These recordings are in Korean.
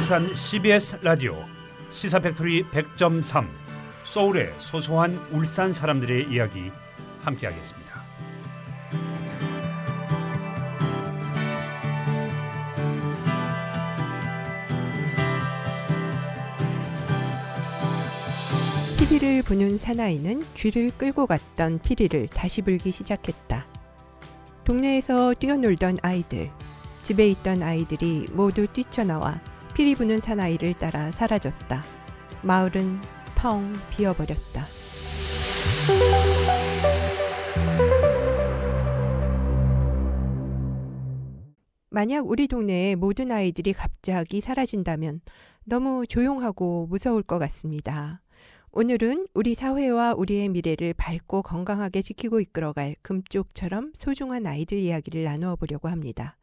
울산 CBS 라디오 시사팩토리 100.3 소울의 소소한 울산 사람들의 이야기 함께하겠습니다. 피리를 부는 사나이는 쥐를 끌고 갔던 피리를 다시 불기 시작했다. 동네에서 뛰어놀던 아이들, 집에 있던 아이들이 모두 뛰쳐나와 피리 부는 사나이를 따라 사라졌다. 마을은 텅 비어버렸다. 만약 우리 동네의 모든 아이들이 갑자기 사라진다면 너무 조용하고 무서울 것 같습니다. 오늘은 우리 사회와 우리의 미래를 밝고 건강하게 지키고 이끌어갈 금쪽처럼 소중한 아이들 이야기를 나누어 보려고 합니다.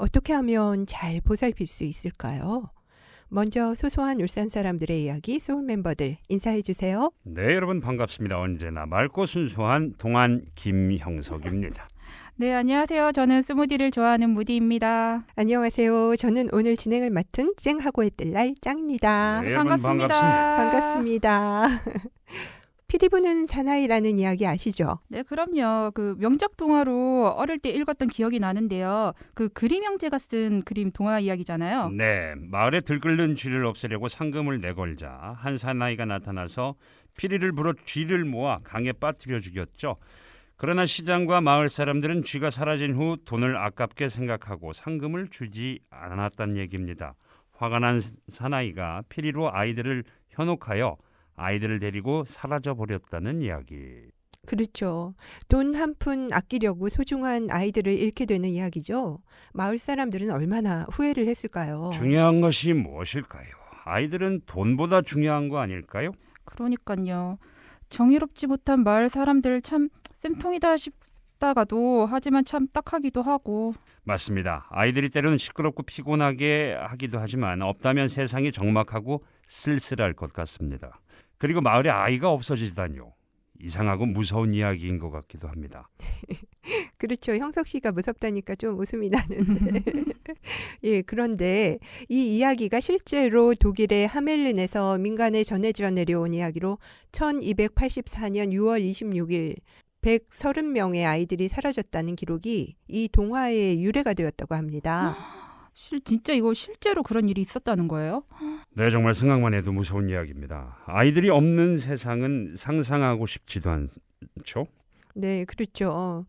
어떻게 하면 잘 보살필 수 있을까요? 먼저 소소한 울산 사람들의 이야기 소울 멤버들 인사해 주세요. 네, 여러분 반갑습니다. 언제나 맑고 순수한 동안 김형석입니다. 네, 안녕하세요. 저는 스무디를 좋아하는 무디입니다. 안녕하세요. 저는 오늘 진행을 맡은 쨍하고의 뜰날 짱입니다. 네, 여러분 반갑습니다. 반갑습니다. 피리 부는 사나이라는 이야기 아시죠? 네, 그럼요. 그 명작 동화로 어릴 때 읽었던 기억이 나는데요. 그 그림 형제가 쓴 그림 동화 이야기잖아요. 네, 마을에 들끓는 쥐를 없애려고 상금을 내걸자 한 사나이가 나타나서 피리를 불어 쥐를 모아 강에 빠뜨려 죽였죠. 그러나 시장과 마을 사람들은 쥐가 사라진 후 돈을 아깝게 생각하고 상금을 주지 않았다는 얘기입니다. 화가 난 사나이가 피리로 아이들을 현혹하여 아이들을 데리고 사라져버렸다는 이야기. 그렇죠. 돈 한 푼 아끼려고 소중한 아이들을 잃게 되는 이야기죠. 마을 사람들은 얼마나 후회를 했을까요? 중요한 것이 무엇일까요? 아이들은 돈보다 중요한 거 아닐까요? 그러니까요. 정의롭지 못한 마을 사람들 참 쌤통이다 싶다가도 하지만 참 딱하기도 하고. 맞습니다. 아이들이 때로는 시끄럽고 피곤하게 하기도 하지만 없다면 세상이 적막하고 쓸쓸할 것 같습니다. 그리고 마을에 아이가 없어지다니요. 이상하고 무서운 이야기인 것 같기도 합니다. 그렇죠. 형석 씨가 무섭다니까 좀 웃음이 나는데. 예, 그런데 이 이야기가 실제로 독일의 하멜른에서 민간에 전해져 내려온 이야기로 1284년 6월 26일 130명의 아이들이 사라졌다는 기록이 이 동화의 유래가 되었다고 합니다. 진짜 이거 실제로 그런 일이 있었다는 거예요? 네, 정말 생각만 해도 무서운 이야기입니다. 아이들이 없는 세상은 상상하고 싶지도 않죠? 네, 그렇죠.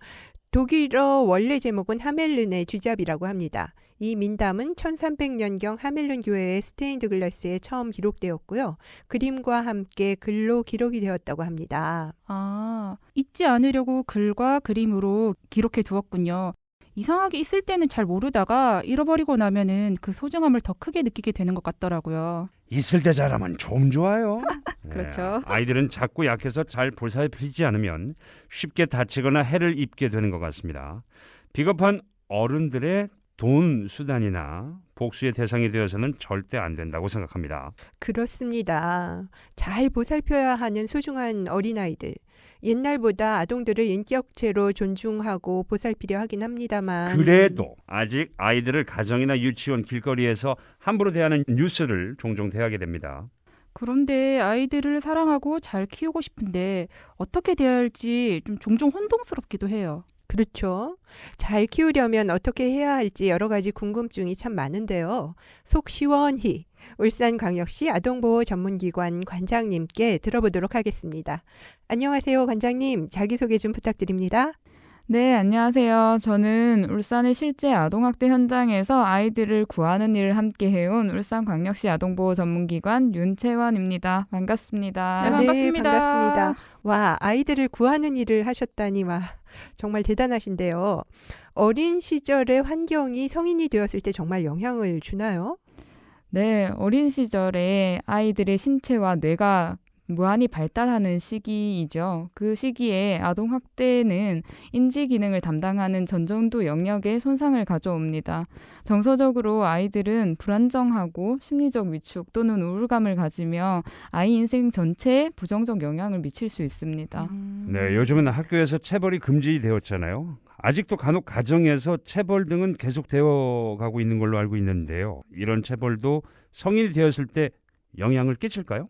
독일어 원래 제목은 하멜른의 쥐잡이라고 합니다. 이 민담은 1300년경 하멜른 교회의 스테인드 글라스에 처음 기록되었고요. 그림과 함께 글로 기록이 되었다고 합니다. 아, 잊지 않으려고 글과 그림으로 기록해 두었군요. 이상하게 있을 때는 잘 모르다가 잃어버리고 나면은 그 소중함을 더 크게 느끼게 되는 것 같더라고요. 있을 때 잘하면 좀 좋아요. 그렇죠. 아이들은 작고 약해서 잘 보살피지 않으면 쉽게 다치거나 해를 입게 되는 것 같습니다. 비겁한 어른들의 돈 수단이나 복수의 대상이 되어서는 절대 안 된다고 생각합니다. 그렇습니다. 잘 보살펴야 하는 소중한 어린아이들. 옛날보다 아동들을 인격체로 존중하고 보살피려 하긴 합니다만 그래도 아직 아이들을 가정이나 유치원, 길거리에서 함부로 대하는 뉴스를 종종 대하게 됩니다. 그런데 아이들을 사랑하고 잘 키우고 싶은데 어떻게 대해야 할지 좀 종종 혼동스럽기도 해요. 그렇죠. 잘 키우려면 어떻게 해야 할지 여러 가지 궁금증이 참 많은데요. 속 시원히 울산광역시 아동보호 전문기관 관장님께 들어보도록 하겠습니다. 안녕하세요, 관장님. 자기소개 좀 부탁드립니다. 네, 안녕하세요. 저는 울산의 실제 아동학대 현장에서 아이들을 구하는 일을 함께 해온 울산광역시 아동보호 전문기관 윤채원입니다. 반갑습니다. 네, 반갑습니다. 네, 반갑습니다. 와, 아이들을 구하는 일을 하셨다니 와, 정말 대단하신데요. 어린 시절의 환경이 성인이 되었을 때 정말 영향을 주나요? 네, 어린 시절에 아이들의 신체와 뇌가 무한히 발달하는 시기이죠. 그 시기에 아동학대는 인지 기능을 담당하는 전정두 영역에 손상을 가져옵니다. 정서적으로 아이들은 불안정하고 심리적 위축 또는 우울감을 가지며 아이 인생 전체에 부정적 영향을 미칠 수 있습니다. 네, 요즘은 학교에서 체벌이 금지되었잖아요. 아직도 간혹 가정에서 체벌 등은 계속되어 가고 있는 걸로 알고 있는데요. 이런 체벌도 성인이 되었을 때 영향을 끼칠까요?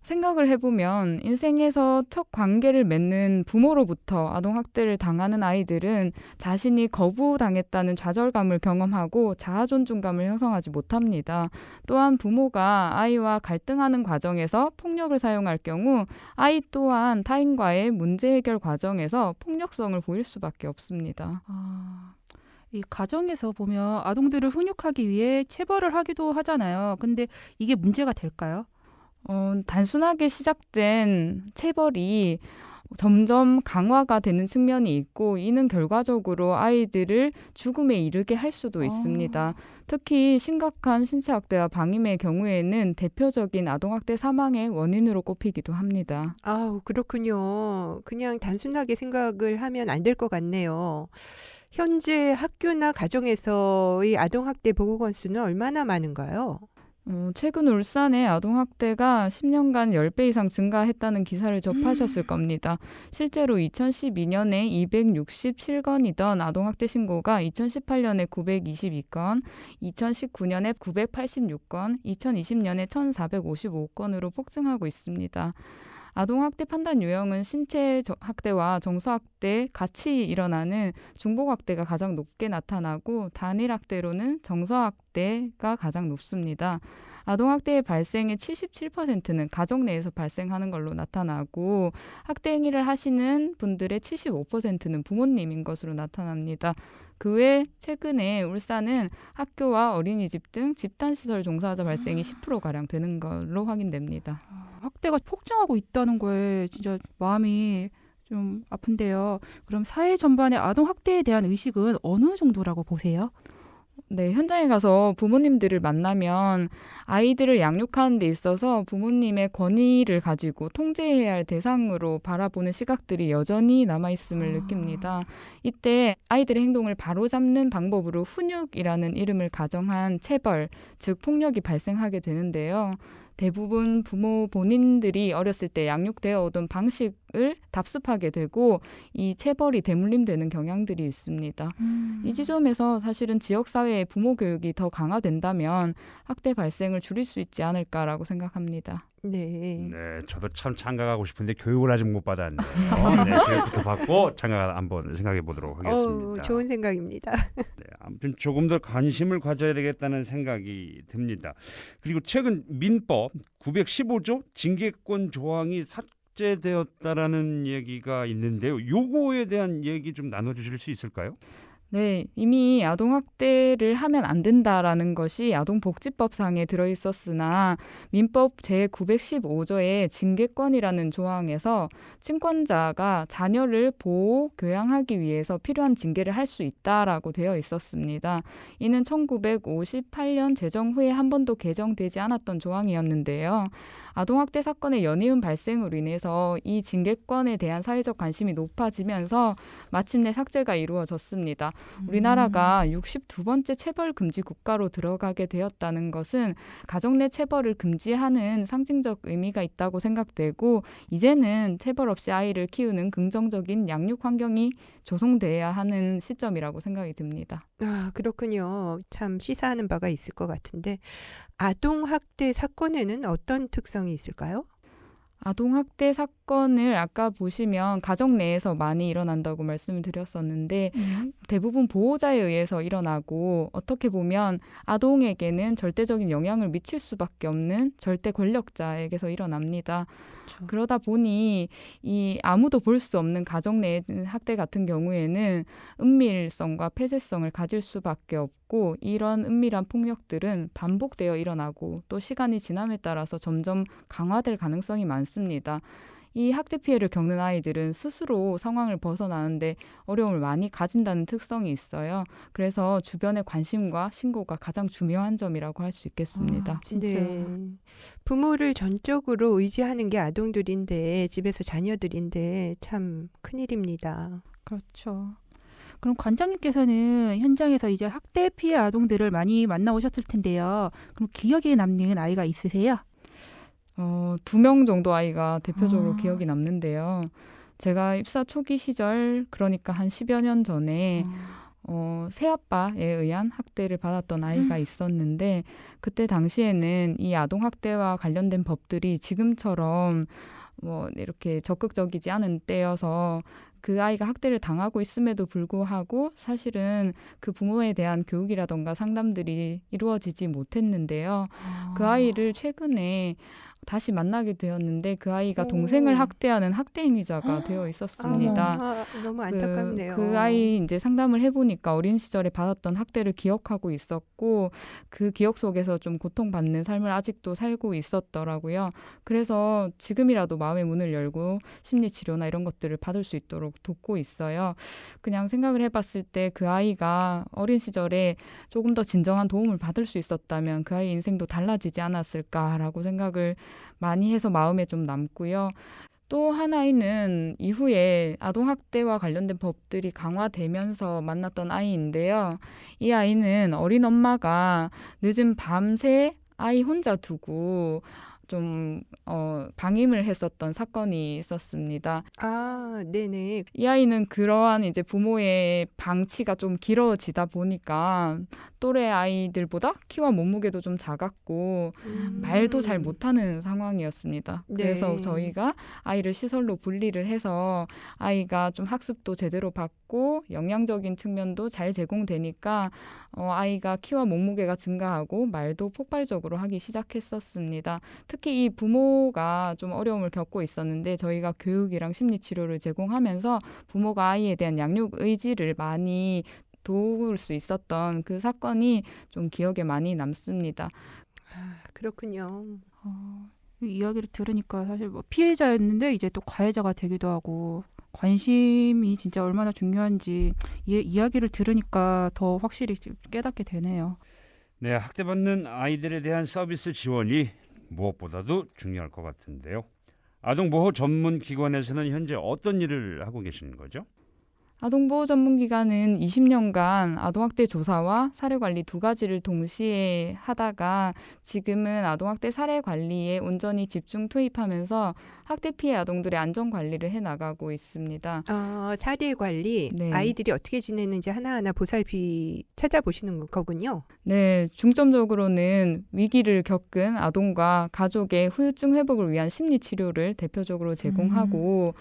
생각을 해보면 인생에서 첫 관계를 맺는 부모로부터 아동학대를 당하는 아이들은 자신이 거부당했다는 좌절감을 경험하고 자아존중감을 형성하지 못합니다. 또한 부모가 아이와 갈등하는 과정에서 폭력을 사용할 경우 아이 또한 타인과의 문제 해결 과정에서 폭력성을 보일 수밖에 없습니다. 이 가정에서 보면 아동들을 훈육하기 위해 체벌을 하기도 하잖아요. 근데 이게 문제가 될까요? 단순하게 시작된 체벌이 점점 강화가 되는 측면이 있고 이는 결과적으로 아이들을 죽음에 이르게 할 수도 있습니다. 특히 심각한 신체학대와 방임의 경우에는 대표적인 아동학대 사망의 원인으로 꼽히기도 합니다. 아우, 그렇군요. 그냥 단순하게 생각을 하면 안 될 것 같네요. 현재 학교나 가정에서의 아동학대 보고 건수는 얼마나 많은가요? 최근 울산의 아동학대가 10년간 10배 이상 증가했다는 기사를 접하셨을 겁니다. 실제로 2012년에 267건이던 아동학대 신고가 2018년에 922건, 2019년에 986건, 2020년에 1,455건으로 폭증하고 있습니다. 아동학대 판단 유형은 신체 학대와 정서학대 같이 일어나는 중복학대가 가장 높게 나타나고 단일학대로는 정서학대가 가장 높습니다. 아동학대의 발생의 77%는 가정 내에서 발생하는 걸로 나타나고 학대 행위를 하시는 분들의 75%는 부모님인 것으로 나타납니다. 그 외 최근에 울산은 학교와 어린이집 등 집단시설 종사자 발생이 10%가량 되는 걸로 확인됩니다. 학대가 폭증하고 있다는 거에 진짜 마음이 좀 아픈데요. 그럼 사회 전반의 아동학대에 대한 의식은 어느 정도라고 보세요? 네, 현장에 가서 부모님들을 만나면 아이들을 양육하는 데 있어서 부모님의 권위를 가지고 통제해야 할 대상으로 바라보는 시각들이 여전히 남아있음을 느낍니다. 이때 아이들의 행동을 바로잡는 방법으로 훈육이라는 이름을 가정한 체벌, 즉 폭력이 발생하게 되는데요. 대부분 부모 본인들이 어렸을 때 양육되어 오던 방식을 답습하게 되고 이 체벌이 대물림되는 경향들이 있습니다. 이 지점에서 사실은 지역사회의 부모 교육이 더 강화된다면 학대 발생을 줄일 수 있지 않을까라고 생각합니다. 네. 네, 저도 참 장가가고 싶은데 교육을 아직 못 받았네요. 네, 교육부터 받고 장가 한번 생각해 보도록 하겠습니다. 좋은 생각입니다. 네, 아무튼 조금 더 관심을 가져야 되겠다는 생각이 듭니다. 그리고 최근 민법 915조 징계권 조항이 삭제되었다라는 얘기가 있는데요. 요거에 대한 얘기 좀 나눠주실 수 있을까요? 네, 이미 아동학대를 하면 안 된다라는 것이 아동복지법상에 들어있었으나 민법 제915조의 징계권이라는 조항에서 친권자가 자녀를 보호, 교양하기 위해서 필요한 징계를 할 수 있다라고 되어 있었습니다. 이는 1958년 제정 후에 한 번도 개정되지 않았던 조항이었는데요. 아동학대 사건의 연이은 발생으로 인해서 이 징계권에 대한 사회적 관심이 높아지면서 마침내 삭제가 이루어졌습니다. 우리나라가 62번째 체벌 금지 국가로 들어가게 되었다는 것은 가정 내 체벌을 금지하는 상징적 의미가 있다고 생각되고 이제는 체벌 없이 아이를 키우는 긍정적인 양육 환경이 조성돼야 하는 시점이라고 생각이 듭니다. 아, 그렇군요. 참 시사하는 바가 있을 것 같은데 아동학대 사건에는 어떤 특성이 있을까요? 아동학대 사건을 아까 보시면 가정 내에서 많이 일어난다고 말씀을 드렸었는데 대부분 보호자에 의해서 일어나고 어떻게 보면 아동에게는 절대적인 영향을 미칠 수밖에 없는 절대 권력자에게서 일어납니다. 그렇죠. 그러다 보니 이 아무도 볼 수 없는 가정 내 학대 같은 경우에는 은밀성과 폐쇄성을 가질 수밖에 없고 이런 은밀한 폭력들은 반복되어 일어나고 또 시간이 지남에 따라서 점점 강화될 가능성이 많습니다. 이 학대 피해를 겪는 아이들은 스스로 상황을 벗어나는데 어려움을 많이 가진다는 특성이 있어요. 그래서 주변의 관심과 신고가 가장 중요한 점이라고 할 수 있겠습니다. 진짜. 네. 부모를 전적으로 의지하는 게 아동들인데 집에서 자녀들인데 참 큰일입니다. 그렇죠. 그럼 관장님께서는 현장에서 이제 학대 피해 아동들을 많이 만나오셨을 텐데요. 그럼 기억에 남는 아이가 있으세요? 2명 정도 아이가 대표적으로 아. 기억이 남는데요. 제가 입사 초기 시절, 그러니까 한 10여 년 전에 새아빠에 의한 학대를 받았던 아이가 있었는데, 그때 당시에는 이 아동학대와 관련된 법들이 지금처럼 뭐 이렇게 적극적이지 않은 때여서 그 아이가 학대를 당하고 있음에도 불구하고 사실은 그 부모에 대한 교육이라던가 상담들이 이루어지지 못했는데요. 그 아이를 최근에 다시 만나게 되었는데 그 아이가 동생을 학대하는 학대 행위자가 되어 있었습니다. 너무 안타깝네요. 그 아이 이제 상담을 해보니까 어린 시절에 받았던 학대를 기억하고 있었고 그 기억 속에서 좀 고통받는 삶을 아직도 살고 있었더라고요. 그래서 지금이라도 마음의 문을 열고 심리치료나 이런 것들을 받을 수 있도록 돕고 있어요. 그냥 생각을 해봤을 때 그 아이가 어린 시절에 조금 더 진정한 도움을 받을 수 있었다면 그 아이 인생도 달라지지 않았을까라고 생각을 많이 해서 마음에 좀 남고요. 또 하나는 이후에 아동학대와 관련된 법들이 강화되면서 만났던 아이인데요. 이 아이는 어린 엄마가 늦은 밤새 아이 혼자 두고 좀 방임을 했었던 사건이 있었습니다. 네네. 이 아이는 그러한 이제 부모의 방치가 좀 길어지다 보니까 또래 아이들보다 키와 몸무게도 좀 작았고 말도 잘 못하는 상황이었습니다. 네. 그래서 저희가 아이를 시설로 분리를 해서 아이가 좀 학습도 제대로 받고 영양적인 측면도 잘 제공되니까 아이가 키와 몸무게가 증가하고 말도 폭발적으로 하기 시작했었습니다. 특히 이 부모가 좀 어려움을 겪고 있었는데 저희가 교육이랑 심리치료를 제공하면서 부모가 아이에 대한 양육 의지를 많이 도울 수 있었던 그 사건이 좀 기억에 많이 남습니다. 그렇군요. 이 이야기를 들으니까 사실 뭐 피해자였는데 이제 또 가해자가 되기도 하고 관심이 진짜 얼마나 중요한지 이야기를 들으니까 더 확실히 깨닫게 되네요. 네, 학대받는 아이들에 대한 서비스 지원이 무엇보다도 중요할 것 같은데요. 아동보호 전문기관에서는 현재 어떤 일을 하고 계시는 거죠? 아동보호 전문기관은 20년간 아동학대 조사와 사례관리 두 가지를 동시에 하다가 지금은 아동학대 사례관리에 온전히 집중 투입하면서 학대 피해 아동들의 안전관리를 해나가고 있습니다. 사례 관리, 네. 아이들이 어떻게 지내는지 하나하나 보살피 찾아보시는 거군요. 네, 중점적으로는 위기를 겪은 아동과 가족의 후유증 회복을 위한 심리치료를 대표적으로 제공하고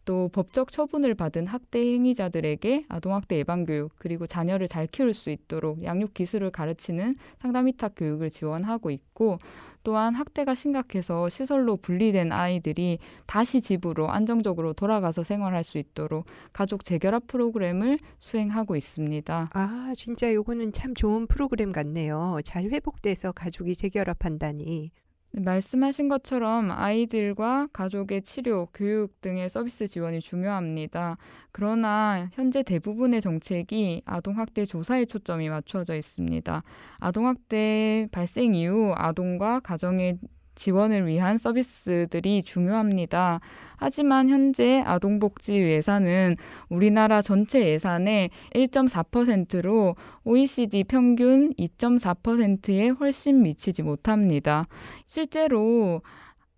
또 법적 처분을 받은 학대 행위자들에게 아동학대 예방교육 그리고 자녀를 잘 키울 수 있도록 양육 기술을 가르치는 상담 위탁 교육을 지원하고 있고 또한 학대가 심각해서 시설로 분리된 아이들이 다시 집으로 안정적으로 돌아가서 생활할 수 있도록 가족 재결합 프로그램을 수행하고 있습니다. 진짜 요거는 참 좋은 프로그램 같네요. 잘 회복돼서 가족이 재결합한다니. 말씀하신 것처럼 아이들과 가족의 치료, 교육 등의 서비스 지원이 중요합니다. 그러나 현재 대부분의 정책이 아동학대 조사에 초점이 맞춰져 있습니다. 아동학대 발생 이후 아동과 가정의 지원을 위한 서비스들이 중요합니다. 하지만 현재 아동복지 예산은 우리나라 전체 예산의 1.4%로 OECD 평균 2.4%에 훨씬 미치지 못합니다. 실제로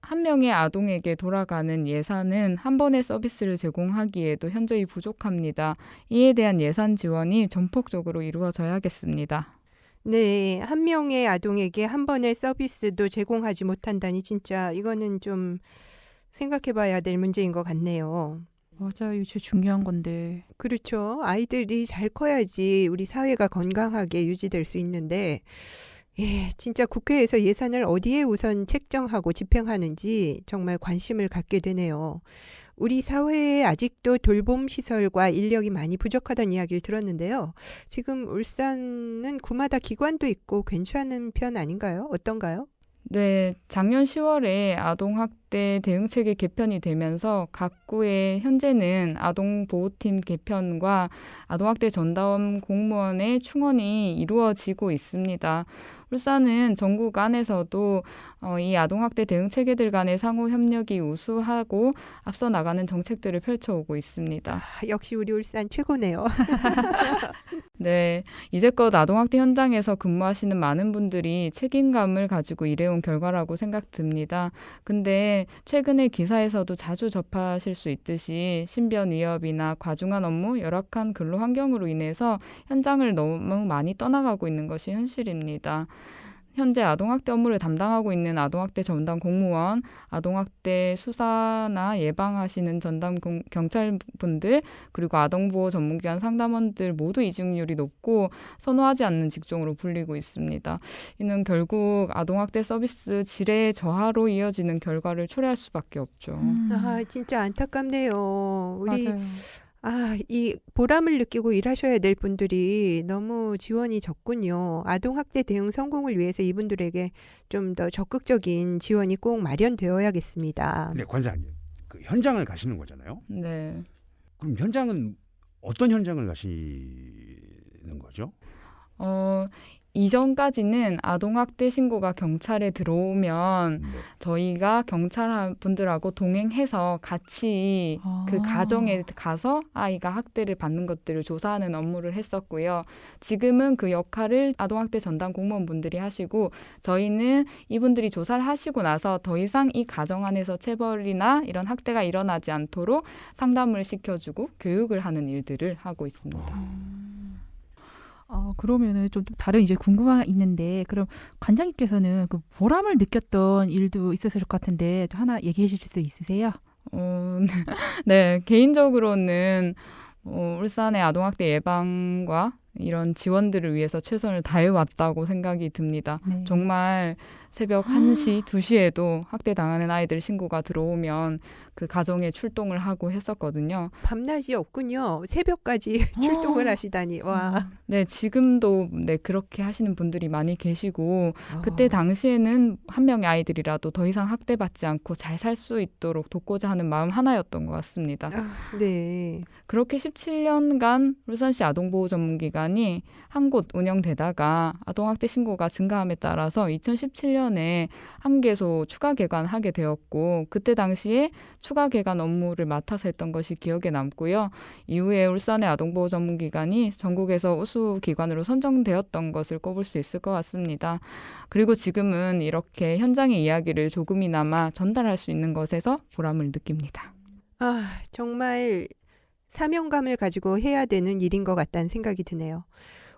한 명의 아동에게 돌아가는 예산은 한 번의 서비스를 제공하기에도 현저히 부족합니다. 이에 대한 예산 지원이 전폭적으로 이루어져야겠습니다. 네, 한 명의 아동에게 한 번의 서비스도 제공하지 못한다니 진짜 이거는 좀 생각해 봐야 될 문제인 것 같네요. 맞아요. 진짜 중요한 건데. 그렇죠. 아이들이 잘 커야지 우리 사회가 건강하게 유지될 수 있는데 진짜 국회에서 예산을 어디에 우선 책정하고 집행하는지 정말 관심을 갖게 되네요. 우리 사회에 아직도 돌봄 시설과 인력이 많이 부족하다는 이야기를 들었는데요. 지금 울산은 구마다 기관도 있고 괜찮은 편 아닌가요? 어떤가요? 네, 작년 10월에 아동학대 대응체계 개편이 되면서 각 구에 현재는 아동보호팀 개편과 아동학대 전담 공무원의 충원이 이루어지고 있습니다. 울산은 전국 안에서도 이 아동학대 대응체계들 간의 상호 협력이 우수하고 앞서 나가는 정책들을 펼쳐오고 있습니다. 역시 우리 울산 최고네요. 네, 이제껏 아동학대 현장에서 근무하시는 많은 분들이 책임감을 가지고 일해온 결과라고 생각됩니다. 근데 있는데 최근에 기사에서도 자주 접하실 수 있듯이 신변 위협이나 과중한 업무, 열악한 근로 환경으로 인해서 현장을 너무 많이 떠나가고 있는 것이 현실입니다. 현재 아동학대 업무를 담당하고 있는 아동학대 전담 공무원, 아동학대 수사나 예방하시는 전담 경찰분들, 그리고 아동보호 전문기관 상담원들 모두 이직률이 높고 선호하지 않는 직종으로 불리고 있습니다. 이는 결국 아동학대 서비스 질의 저하로 이어지는 결과를 초래할 수밖에 없죠. 아, 진짜 안타깝네요. 우리 맞아요. 이 보람을 느끼고 일하셔야 될 분들이 너무 지원이 적군요. 아동학대 대응 성공을 위해서 이분들에게 좀 더 적극적인 지원이 꼭 마련되어야겠습니다. 근데 관장님, 그 현장을 가시는 거잖아요. 네. 그럼 현장은 어떤 현장을 가시는 거죠? 이전까지는 아동학대 신고가 경찰에 들어오면 네. 저희가 경찰 분들하고 동행해서 같이 그 가정에 가서 아이가 학대를 받는 것들을 조사하는 업무를 했었고요. 지금은 그 역할을 아동학대 전담 공무원분들이 하시고 저희는 이분들이 조사를 하시고 나서 더 이상 이 가정 안에서 체벌이나 이런 학대가 일어나지 않도록 상담을 시켜주고 교육을 하는 일들을 하고 있습니다. 그러면은 좀 다른 이제 궁금한 게 있는데, 그럼 관장님께서는 그 보람을 느꼈던 일도 있었을 것 같은데 좀 하나 얘기해 주실 수 있으세요? 네, 개인적으로는 울산의 아동학대 예방과 이런 지원들을 위해서 최선을 다해왔다고 생각이 듭니다. 네. 정말 새벽 1시, 2시에도 학대당하는 아이들 신고가 들어오면 그 가정에 출동을 하고 했었거든요. 밤낮이 없군요. 새벽까지 출동을 하시다니. 와. 네, 지금도 네, 그렇게 하시는 분들이 많이 계시고 그때 당시에는 한 명의 아이들이라도 더 이상 학대받지 않고 잘 살 수 있도록 돕고자 하는 마음 하나였던 것 같습니다. 네. 그렇게 17년간 울산시 아동보호 전문기관이 한 곳 운영되다가 아동학대 신고가 증가함에 따라서 2017년에 한 개소 추가 개관하게 되었고 그때 당시에 추가 개관 업무를 맡아서 했던 것이 기억에 남고요. 이후에 울산의 아동보호 전문기관이 전국에서 우수 기관으로 선정되었던 것을 꼽을 수 있을 것 같습니다. 그리고 지금은 이렇게 현장의 이야기를 조금이나마 전달할 수 있는 것에서 보람을 느낍니다. 정말 사명감을 가지고 해야 되는 일인 것 같다는 생각이 드네요.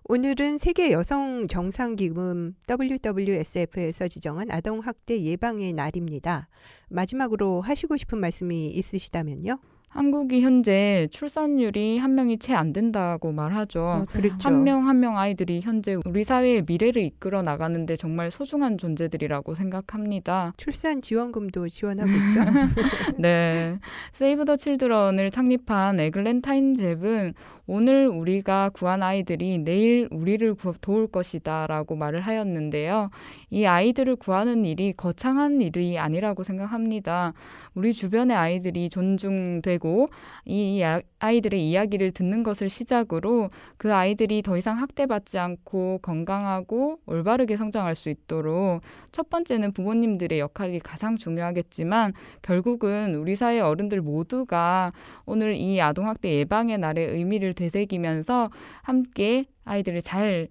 오늘은 세계 여성 정상기금 WWSF에서 지정한 아동학대 예방의 날입니다. 마지막으로 하시고 싶은 말씀이 있으시다면요? 한국이 현재 출산율이 한 명이 채 안 된다고 말하죠. 그렇죠. 한 명 한 명 아이들이 현재 우리 사회의 미래를 이끌어 나가는데 정말 소중한 존재들이라고 생각합니다. 출산 지원금도 지원하고 있죠. 네, 세이브 더 칠드런을 창립한 에글렌타인 잽은 오늘 우리가 구한 아이들이 내일 우리를 도울 것이다라고 말을 하였는데요. 이 아이들을 구하는 일이 거창한 일이 아니라고 생각합니다. 우리 주변의 아이들이 존중되고 이 아이들의 이야기를 듣는 것을 시작으로 그 아이들이 더 이상 학대받지 않고 건강하고 올바르게 성장할 수 있도록 첫 번째는 부모님들의 역할이 가장 중요하겠지만 결국은 우리 사회 어른들 모두가 오늘 이 아동학대 예방의 날의 의미를 되새기면서 함께 아이들을 잘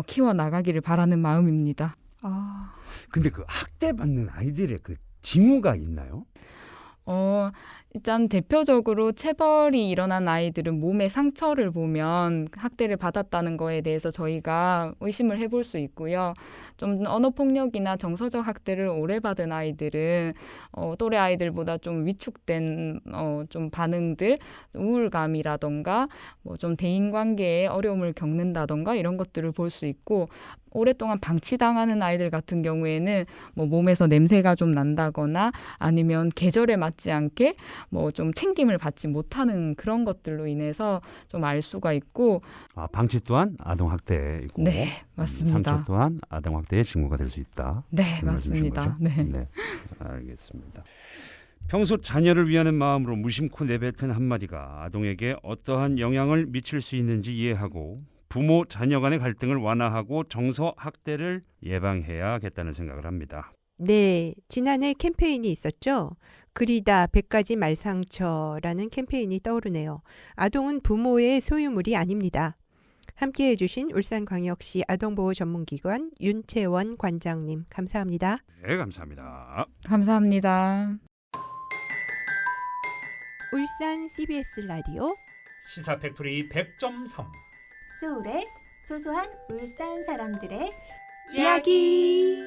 키워나가기를 바라는 마음입니다. 근데 그 학대받는 아이들의 그 징후가 있나요? 일단 대표적으로 체벌이 일어난 아이들은 몸의 상처를 보면 학대를 받았다는 거에 대해서 저희가 의심을 해볼 수 있고요. 좀 언어폭력이나 정서적 학대를 오래 받은 아이들은 또래 아이들보다 좀 위축된 좀 반응들, 우울감이라던가 뭐 좀 대인관계에 어려움을 겪는다던가 이런 것들을 볼 수 있고 오랫동안 방치당하는 아이들 같은 경우에는 뭐 몸에서 냄새가 좀 난다거나 아니면 계절에 맞지 않게 뭐 좀 챙김을 받지 못하는 그런 것들로 인해서 좀 알 수가 있고 방치 또한 아동 학대이고 네, 맞습니다. 상처 또한 아동 학대의 징후가 될 수 있다. 네, 그런 말씀이신 맞습니다. 거죠? 네. 알겠습니다. 평소 자녀를 위하는 마음으로 무심코 내뱉은 한마디가 아동에게 어떠한 영향을 미칠 수 있는지 이해하고 부모 자녀 간의 갈등을 완화하고 정서 학대를 예방해야겠다는 생각을 합니다. 네, 지난해 캠페인이 있었죠. 그리다 100가지 말상처라는 캠페인이 떠오르네요. 아동은 부모의 소유물이 아닙니다. 함께해 주신 울산광역시 아동보호 전문기관 윤채원 관장님 감사합니다. 네, 감사합니다. 감사합니다. 울산 CBS 라디오 시사 팩토리 100.3 소울의 소소한 울산 사람들의 이야기.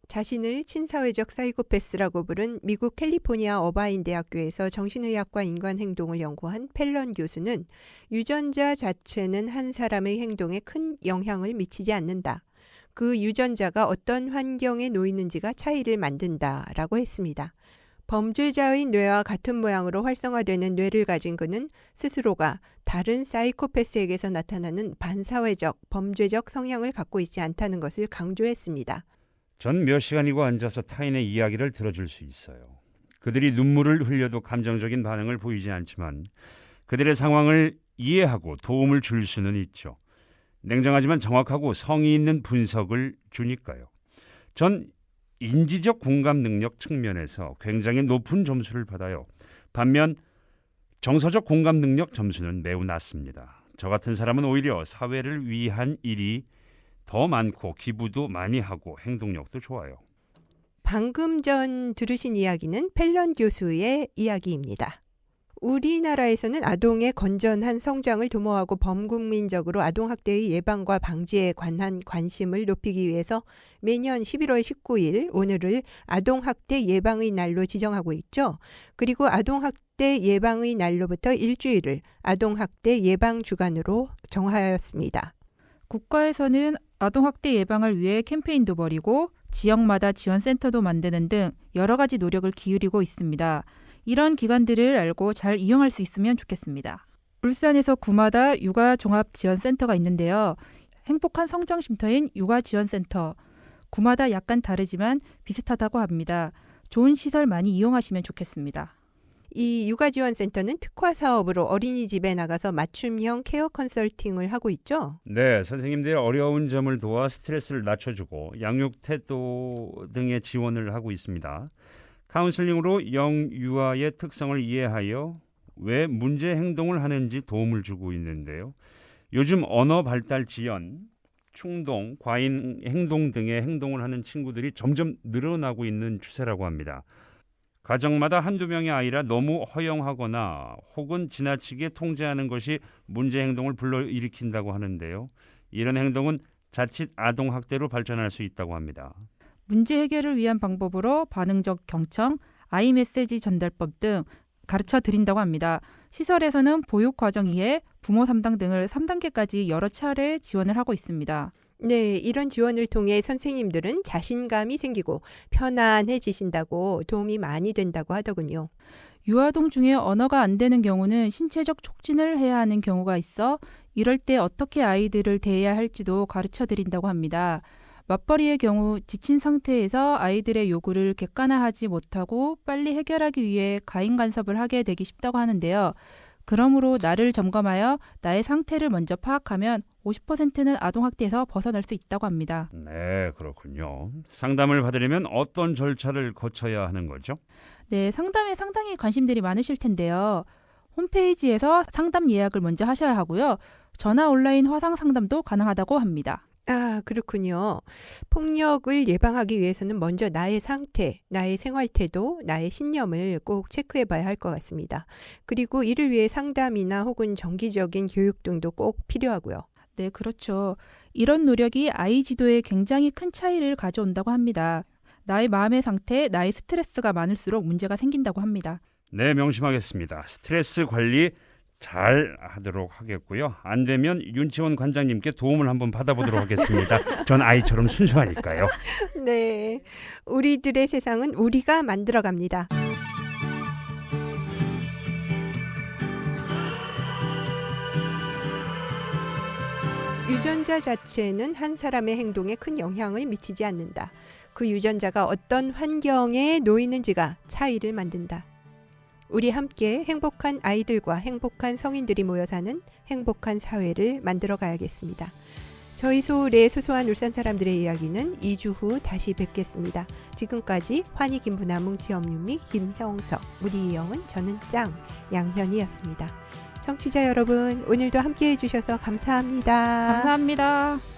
자신을 친사회적 사이코패스라고 부른 미국 캘리포니아 어바인 대학교에서 정신의학과 인간행동을 연구한 펠런 교수는 유전자 자체는 한 사람의 행동에 큰 영향을 미치지 않는다. 그 유전자가 어떤 환경에 놓이는지가 차이를 만든다라고 했습니다. 범죄자의 뇌와 같은 모양으로 활성화되는 뇌를 가진 그는 스스로가 다른 사이코패스에게서 나타나는 반사회적, 범죄적 성향을 갖고 있지 않다는 것을 강조했습니다. 전 몇 시간이고 앉아서 타인의 이야기를 들어줄 수 있어요. 그들이 눈물을 흘려도 감정적인 반응을 보이지 않지만 그들의 상황을 이해하고 도움을 줄 수는 있죠. 냉정하지만 정확하고 성의 있는 분석을 주니까요. 전 인지적 공감 능력 측면에서 굉장히 높은 점수를 받아요. 반면 정서적 공감 능력 점수는 매우 낮습니다. 저 같은 사람은 오히려 사회를 위한 일이 더 많고 기부도 많이 하고 행동력도 좋아요. 방금 전 들으신 이야기는 펠런 교수의 이야기입니다. 우리나라에서는 아동의 건전한 성장을 도모하고 범국민적으로 아동학대의 예방과 방지에 관한 관심을 높이기 위해서 매년 11월 19일 오늘을 아동학대 예방의 날로 지정하고 있죠. 그리고 아동학대 예방의 날로부터 일주일을 아동학대 예방 주간으로 정하였습니다. 국가에서는 아동학대 예방을 위해 캠페인도 벌이고 지역마다 지원센터도 만드는 등 여러 가지 노력을 기울이고 있습니다. 이런 기관들을 알고 잘 이용할 수 있으면 좋겠습니다. 울산에서 구마다 육아종합지원센터가 있는데요. 행복한 성장쉼터인 육아지원센터. 구마다 약간 다르지만 비슷하다고 합니다. 좋은 시설 많이 이용하시면 좋겠습니다. 이 육아지원센터는 특화 사업으로 어린이집에 나가서 맞춤형 케어 컨설팅을 하고 있죠. 네, 선생님들의 어려운 점을 도와 스트레스를 낮춰주고 양육 태도 등의 지원을 하고 있습니다. 카운슬링으로 영유아의 특성을 이해하여 왜 문제 행동을 하는지 도움을 주고 있는데요. 요즘 언어 발달 지연, 충동, 과잉 행동 등의 행동을 하는 친구들이 점점 늘어나고 있는 추세라고 합니다. 가정마다 한두 명의 아이라 너무 허용하거나 혹은 지나치게 통제하는 것이 문제 행동을 불러일으킨다고 하는데요. 이런 행동은 자칫 아동학대로 발전할 수 있다고 합니다. 문제 해결을 위한 방법으로 반응적 경청, 아이 메시지 전달법 등 가르쳐 드린다고 합니다. 시설에서는 보육 과정 이해, 부모 담당 등을 3단계까지 여러 차례 지원을 하고 있습니다. 네, 이런 지원을 통해 선생님들은 자신감이 생기고 편안해지신다고 도움이 많이 된다고 하더군요. 유아동 중에 언어가 안 되는 경우는 신체적 촉진을 해야 하는 경우가 있어 이럴 때 어떻게 아이들을 대해야 할지도 가르쳐 드린다고 합니다. 맞벌이의 경우 지친 상태에서 아이들의 요구를 객관화하지 못하고 빨리 해결하기 위해 과잉 간섭을 하게 되기 쉽다고 하는데요. 그러므로 나를 점검하여 나의 상태를 먼저 파악하면 50%는 아동학대에서 벗어날 수 있다고 합니다. 네, 그렇군요. 상담을 받으려면 어떤 절차를 거쳐야 하는 거죠? 네, 상담에 상당히 관심들이 많으실 텐데요. 홈페이지에서 상담 예약을 먼저 하셔야 하고요. 전화 온라인 화상 상담도 가능하다고 합니다. 아, 그렇군요. 폭력을 예방하기 위해서는 먼저 나의 상태, 나의 생활 태도, 나의 신념을 꼭 체크해 봐야 할 것 같습니다. 그리고 이를 위해 상담이나 혹은 정기적인 교육 등도 꼭 필요하고요. 네, 그렇죠. 이런 노력이 아이 지도에 굉장히 큰 차이를 가져온다고 합니다. 나의 마음의 상태, 나의 스트레스가 많을수록 문제가 생긴다고 합니다. 네, 명심하겠습니다. 스트레스 관리 잘 하도록 하겠고요. 안 되면 윤치원 관장님께 도움을 한번 받아보도록 하겠습니다. 전 아이처럼 순수하니까요. 네, 우리들의 세상은 우리가 만들어갑니다. 유전자 자체는 한 사람의 행동에 큰 영향을 미치지 않는다. 그 유전자가 어떤 환경에 놓이는지가 차이를 만든다. 우리 함께 행복한 아이들과 행복한 성인들이 모여 사는 행복한 사회를 만들어 가야겠습니다. 저희 소울의 소소한 울산 사람들의 이야기는 2주 후 다시 뵙겠습니다. 지금까지 환희 김부나 뭉치엄유미 김형석 우리 이영은 저는 짱 양현이었습니다. 청취자 여러분 오늘도 함께해 주셔서 감사합니다. 감사합니다.